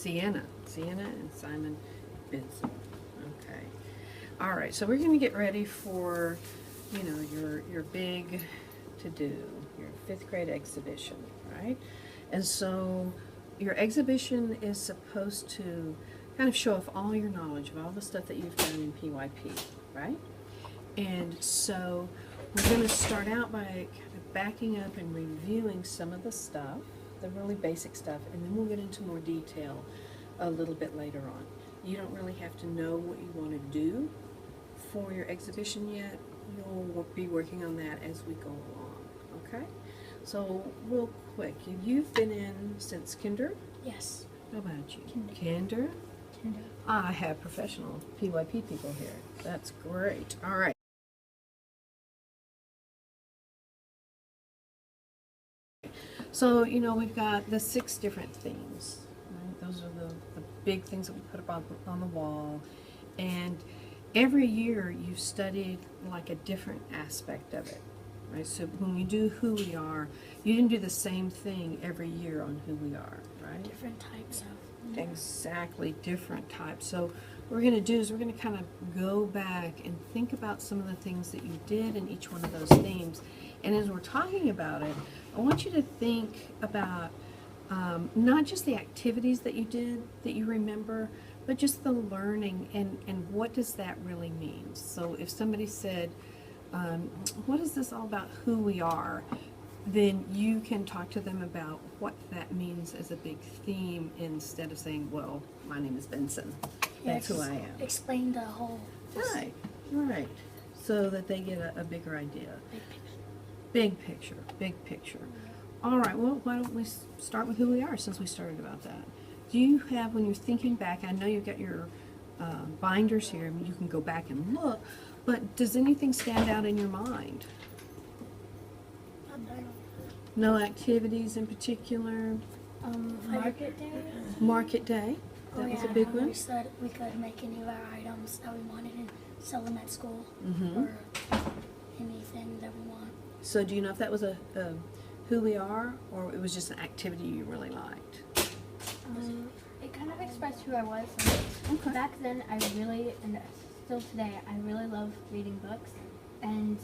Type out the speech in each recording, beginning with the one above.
Sienna and Simon Benson. Okay. All right, so we're going to get ready for, your big to-do, your fifth grade exhibition, right? And so your exhibition is supposed to kind of show off all your knowledge of all the stuff that you've done in PYP, right? And so we're going to start out by kind of backing up and reviewing some of the stuff, the really basic stuff, and then we'll get into more detail a little bit later on. You don't really have to know what you want to do for your exhibition yet. You'll be working on that as we go along, okay? So real quick, you've been in since kinder? Yes. How about you? Kinder. Kinder? I have professional PYP people here. That's great. All right. So, we've got the 6 different themes, right? Those are the big things that we put up on the wall. And every year you've studied like a different aspect of it, right? So when we do who we are, you didn't do the same thing every year on who we are, right? Different types of. Exactly, different types. So what we're going to do is we're going to kind of go back and think about some of the things that you did in each one of those themes. And as we're talking about it, I want you to think about not just the activities that you did that you remember, but just the learning and what does that really mean. So if somebody said, what is this all about who we are, then you can talk to them about what that means as a big theme instead of saying, well, my name is Benson. That's who I am. Explain the whole. Right. So that they get a bigger idea. Big picture. All right, well, why don't we start with who we are since we started about that. Do you have, when you're thinking back, I know you've got your binders here, and you can go back and look, but does anything stand out in your mind? No activities in particular? Market day. Market day, that was a big one. We said we could make any of our items that we wanted and sell them at school, Mm-hmm. or anything that we want. So do you know if that was a who we are, or it was just an activity you really liked? It kind of expressed who I was. Okay. Back then, I really, and still today, I really love reading books, and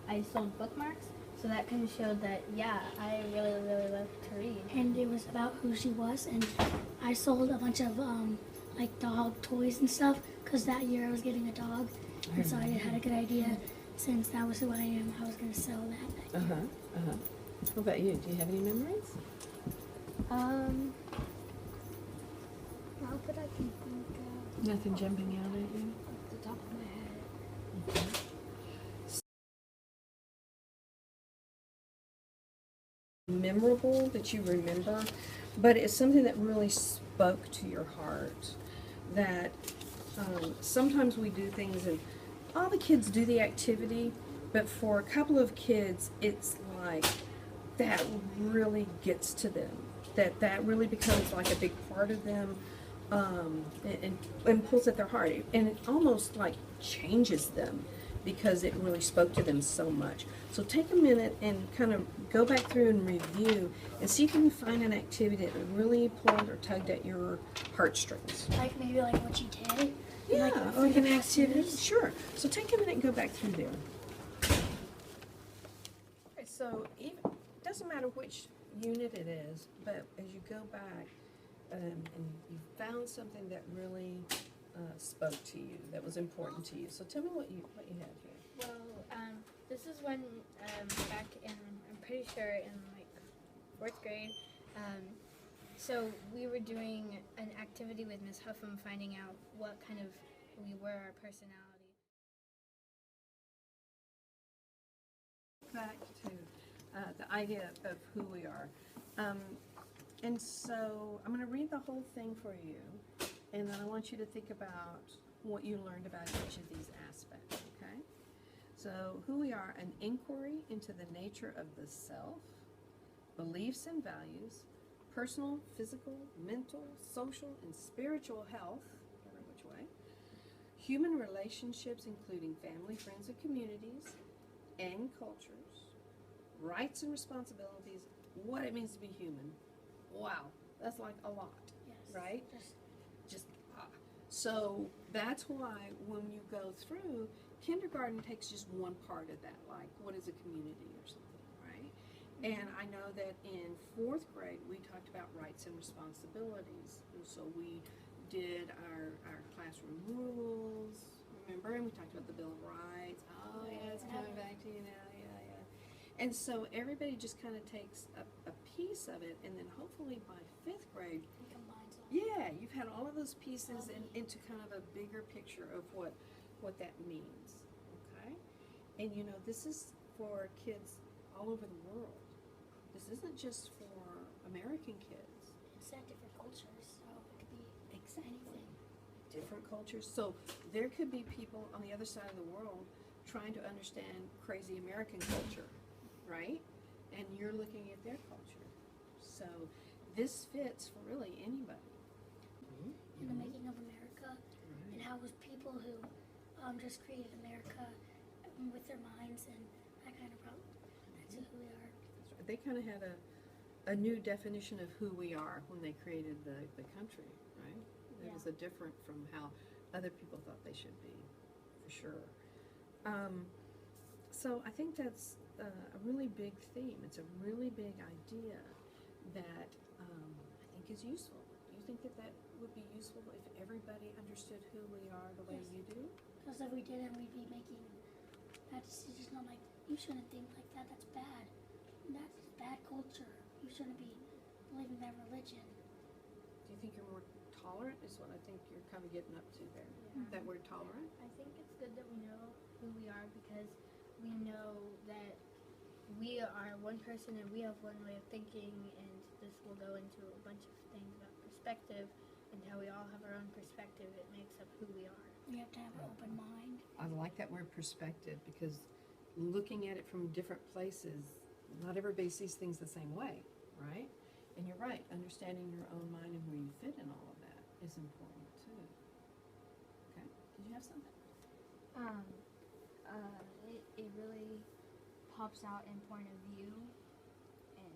I sold bookmarks, so that kind of showed that, yeah, I really, really love to read. And it was about who she was, and I sold a bunch of like dog toys and stuff, because that year I was getting a dog, and so I had a good idea. Since that was who I am, I was going to sell that. What about you? Do you have any memories? Not that I can think of Nothing jumping out at you? off the top of my head. Memorable that you remember, but it's something that really spoke to your heart. That sometimes we do things and all the kids do the activity, but for a couple of kids, it's like that really gets to them. That really becomes like a big part of them, and pulls at their heart, and it almost like changes them because it really spoke to them so much. So take a minute and kind of go back through and review and see if you can find an activity that really pulled or tugged at your heartstrings. Like maybe like what you did. Yeah, Like like an the activity. activities. Sure. So take a minute and go back through there. Okay, so it doesn't matter which unit it is, but as you go back and you found something that really spoke to you, that was important to you. So tell me what you have here. Well, this is when, back in, I'm pretty sure in like 4th grade, so we were doing an activity with Miss Huffam, finding out what kind of we were, our personality. Back to the idea of who we are. And so I'm going to read the whole thing for you, and then I want you to think about what you learned about each of these aspects, okay? So who we are, an inquiry into the nature of the self, beliefs and values, personal, physical, mental, social, and spiritual health, every which way, human relationships including family, friends, and communities, and cultures, rights and responsibilities, what it means to be human. Wow, that's like a lot, Yes. right? Just Just so that's why when you go through kindergarten takes just one part of that, like what is a community or something, right? And I know that in fourth grade we talked about rights and responsibilities, and so we did our classroom rules, remember, and we talked about the Bill of Rights. Oh yeah, it's coming back to you now, yeah. And so everybody just kind of takes a piece of it, and then hopefully by fifth grade, it combines all. yeah, you've had all of those pieces into kind of a bigger picture of what that means, okay? And you know, this is for kids all over the world. This isn't just for American kids. It's at different cultures, so it could be anything. Different cultures. So there could be people on the other side of the world trying to understand crazy American culture, right? And you're looking at their culture. So this fits for really anybody. In the making of America, and how it was people who just created America with their minds and that kind of problem. That's who we are. They kind of had a new definition of who we are when they created the country, right? It was a different from how other people thought they should be, for sure. So I think that's a really big theme. It's a really big idea that I think is useful. Do you think that that would be useful if everybody understood who we are the way Yes. you do? Because if we didn't, we'd be making bad decisions. Not like, you shouldn't think like that. That's bad. That's bad culture. You shouldn't be believing that religion. Do you think you're more tolerant is what I think you're kind of getting up to there? Yeah. That word tolerant? I think it's good that we know who we are because we know that we are one person and we have one way of thinking, and this will go into a bunch of things about perspective and how we all have our own perspective. It makes up who we are. We have to have an open mind. I like that word perspective because looking at it from different places, not everybody sees things the same way, right? And you're right, understanding your own mind and where you fit in all of that is important too. Okay, did you have something? It really pops out in point of view, and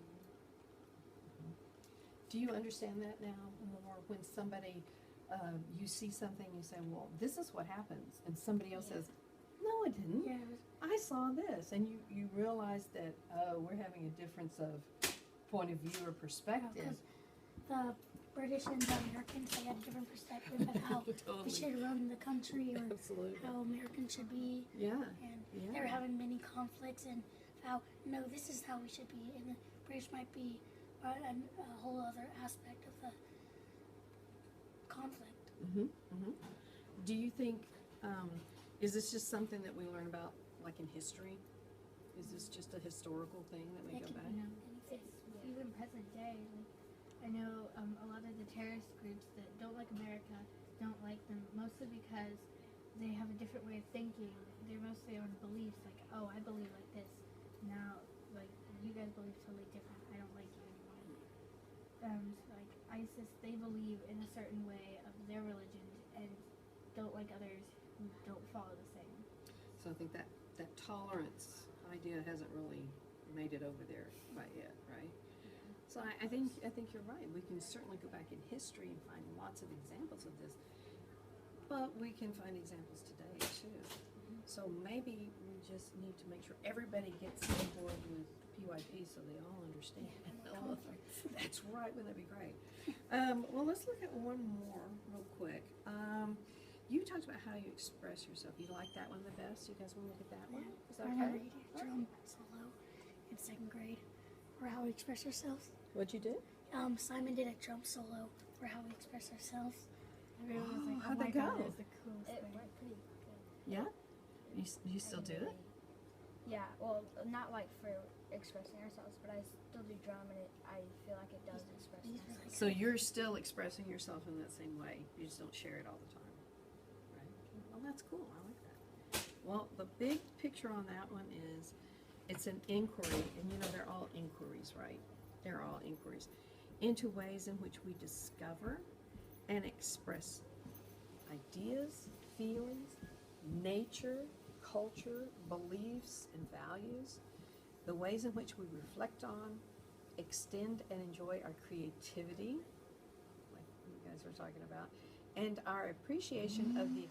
Do you understand that now more when somebody, you see something, you say, well, this is what happens, and somebody else says, no, it didn't. Yeah, I saw this, and you realize that, we're having a difference of point of view or perspective. because the British and the Americans, they had a different perspective of how Totally. we should run the country or Absolutely. how Americans should be. Yeah, And yeah. they were having many conflicts and how, no, this is how we should be. And the British might be a whole other aspect of the conflict. Do you think, is this just something that we learn about, like in history? Is this just a historical thing that we It go can back? be it's anything. even present day. Like, I know a lot of the terrorist groups that don't like America don't like them mostly because they have a different way of thinking. They're mostly on beliefs, like, oh, I believe like this. Now, like, you guys believe totally different. I don't like you anymore. So like ISIS, they believe in a certain way of their religion and don't like others who don't follow the same. So I think that tolerance idea hasn't really made it over there quite yet, right? So I think you're right. We can certainly go back in history and find lots of examples of this, but we can find examples today too. So maybe we just need to make sure everybody gets on board with PYP so they all understand. That's right. Wouldn't that be great? Well, let's look at one more real quick. You talked about how you express yourself. You like that one the best? You guys want to look at that one? Is that I remember okay? you did drum solo in second grade, or how we express ourselves. What'd you do? Simon did a drum solo for how we express ourselves. Everyone was like, how'd oh my that god, go? it was the coolest It thing. went pretty good. Yeah? You still do it? Yeah, well, not like for expressing ourselves, but I still do drum, and I feel like it does express These are myself. like So you're still expressing yourself in that same way. You just don't share it all the time. Right? Well, that's cool. I like that. Well, the big picture on that one is it's an inquiry, and you know they're all inquiries, right? They're all inquiries into ways in which we discover and express ideas, feelings, nature, culture, beliefs, and values, the ways in which we reflect on, extend, and enjoy our creativity, like you guys were talking about, and our appreciation of the